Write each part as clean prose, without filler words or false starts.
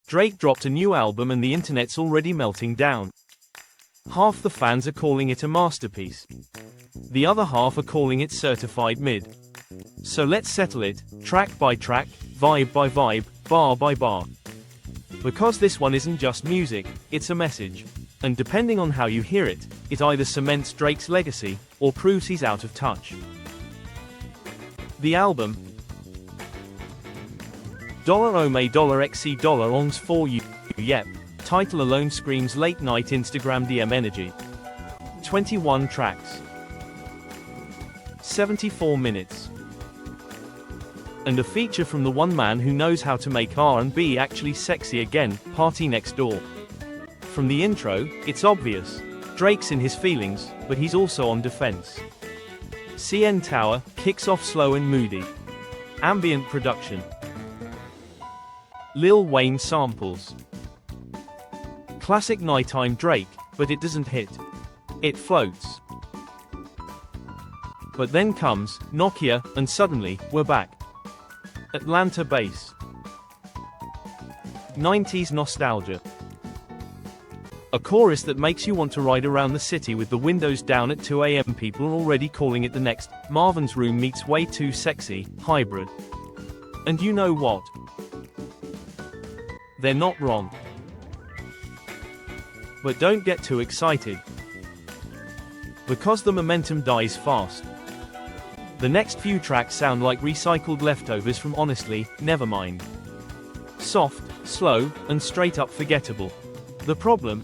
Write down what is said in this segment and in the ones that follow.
Drake dropped a new album and the internet's already melting down. Half the fans are calling it a masterpiece. The other half are calling it certified mid. So let's settle it, track by track, vibe by vibe, bar by bar. Because this one isn't just music, it's a message. And depending on how you hear it, it either cements Drake's legacy, or proves he's out of touch. The album $OME$XC $ongs for you, yep. Title alone screams late night Instagram DM energy. 21 tracks. 74 minutes. And a feature from the one man who knows how to make R&B actually sexy again, Party Next Door. From the intro, it's obvious. Drake's in his feelings, but he's also on defense. CN Tower kicks off slow and moody. Ambient production. Lil Wayne samples. Classic nighttime Drake, but it doesn't hit. It floats. But then comes Nokia, and suddenly, we're back. Atlanta bass. 90s nostalgia. A chorus that makes you want to ride around the city with the windows down at 2 a.m. People are already calling it the next Marvin's Room meets Way Too Sexy hybrid. And you know what? They're not wrong. But don't get too excited. Because the momentum dies fast. The next few tracks sound like recycled leftovers from Honestly, Nevermind. Soft, slow, and straight up forgettable. The problem?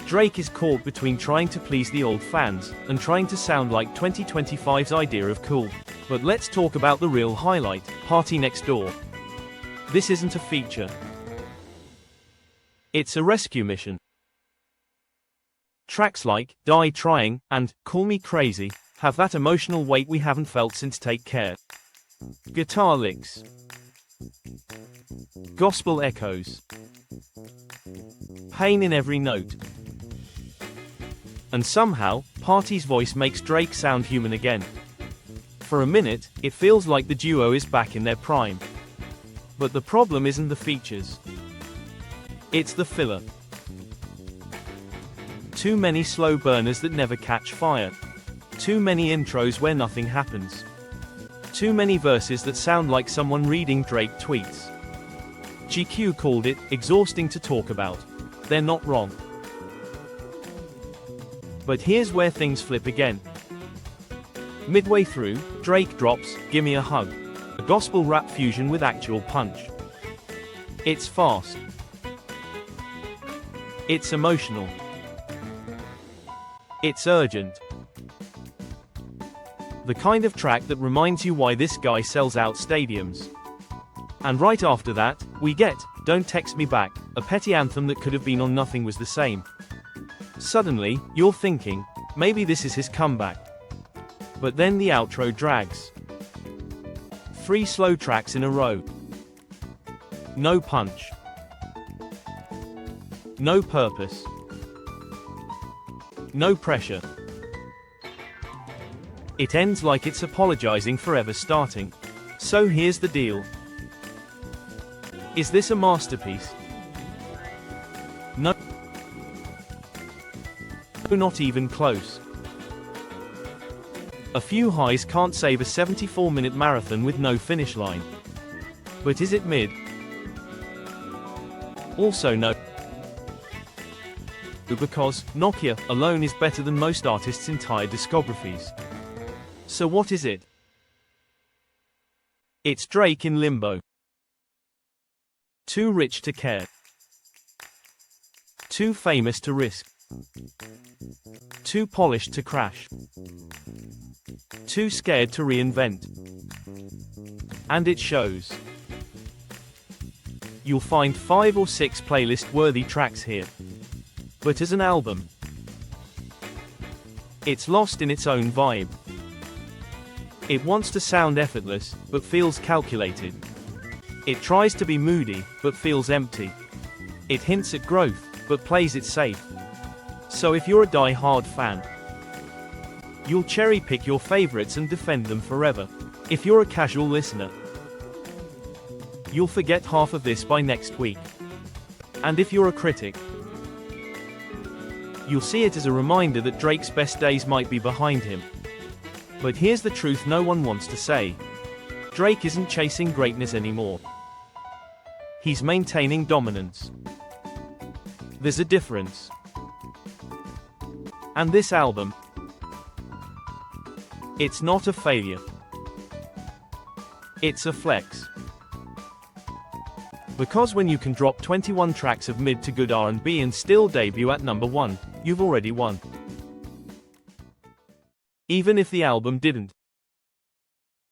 Drake is caught between trying to please the old fans, and trying to sound like 2025's idea of cool. But let's talk about the real highlight, Party Next Door. This isn't a feature. It's a rescue mission. Tracks like Die Trying and Call Me Crazy have that emotional weight we haven't felt since Take Care. Guitar licks. Gospel echoes. Pain in every note. And somehow, Party's voice makes Drake sound human again. For a minute, it feels like the duo is back in their prime. But the problem isn't the features. It's the filler. Too many slow burners that never catch fire. Too many intros where nothing happens. Too many verses that sound like someone reading Drake tweets. GQ called it exhausting to talk about. They're not wrong. But here's where things flip again. Midway through, Drake drops Gimme a Hug, a gospel rap fusion with actual punch. It's fast. It's emotional. It's urgent. The kind of track that reminds you why this guy sells out stadiums. And right after that, we get Don't Text Me Back, a petty anthem that could have been on Nothing Was the Same. Suddenly, you're thinking, maybe this is his comeback. But then the outro drags. 3 slow tracks in a row. No punch. No purpose. No pressure. It ends like it's apologizing for ever starting. So here's the deal. Is this a masterpiece? No. Not even close. A few highs can't save a 74-minute marathon with no finish line. But is it mid? Also no. Because Nokia alone is better than most artists' entire discographies. So what is it? It's Drake in limbo. Too rich to care. Too famous to risk. Too polished to crash. Too scared to reinvent. And it shows. You'll find 5 or 6 playlist-worthy tracks here. But as an album, it's lost in its own vibe. It wants to sound effortless, but feels calculated. It tries to be moody, but feels empty. It hints at growth, but plays it safe. So if you're a die-hard fan, you'll cherry-pick your favorites and defend them forever. If you're a casual listener, You'll forget half of this by next week. And if you're a critic, you'll see it as a reminder that Drake's best days might be behind him. But here's the truth no one wants to say. Drake isn't chasing greatness anymore. He's maintaining dominance. There's a difference. And this album, it's not a failure. It's a flex. Because when you can drop 21 tracks of mid to good R&B and still debut at number 1, you've already won. Even if the album didn't.